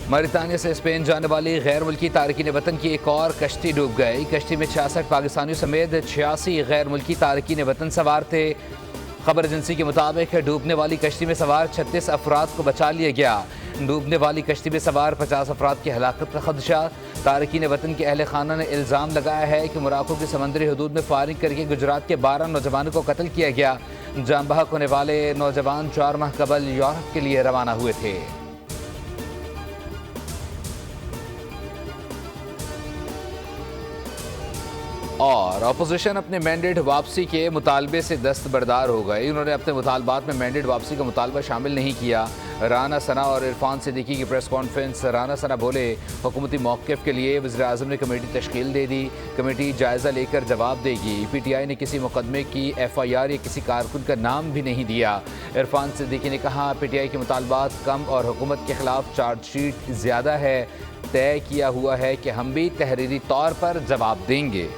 मौरितानिया से स्पेन जाने वाली गैर मुल्की तारकीन वतन की एक और कश्ती डूब गई। कश्ती में 66 पाकिस्तानियों समेत 86 गैर मुल्की तारकीन वतन सवार थे। खबर एजेंसी के मुताबिक डूबने वाली कश्ती में सवार 36 अफराद को बचा लिया गया। डूबने वाली कश्ती में सवार 50 अफराद की हलाकत का खदशा। तारकीन वतन के अहल खाना ने इल्ज़ाम लगाया है कि मोरक्को की समंदरी हदूद में फायरिंग करके गुजरात के 12 नौजवानों को कत्ल किया गया। जान बहक होने वाले नौजवान 4 माह कबल यूरोप के लिए रवाना हुए थे। और अपोजिशन अपने मैंडेट वापसी के मुतालबे से दस्तबरदार हो गई। उन्होंने अपने मुतालबात में मैंडेट वापसी का मुतालबा शामिल नहीं किया। राना सना और इरफान सिद्दीकी की प्रेस कॉन्फ्रेंस। राना सना बोले, हुकूमती मौक़िफ़ के लिए वज़ीर-ए-आज़म ने कमेटी तश्कील दे दी। कमेटी जायज़ा लेकर जवाब देगी। PTI ने किसी मुकदमे की FIR या किसी कारकुन का नाम भी नहीं दिया। इरफान सिद्दीकी ने कहा, PTI के मुतालबात कम और हुकूमत के खिलाफ चार्जशीट ज़्यादा है। तय किया हुआ है कि हम भी तहरीरी तौर पर जवाब देंगे।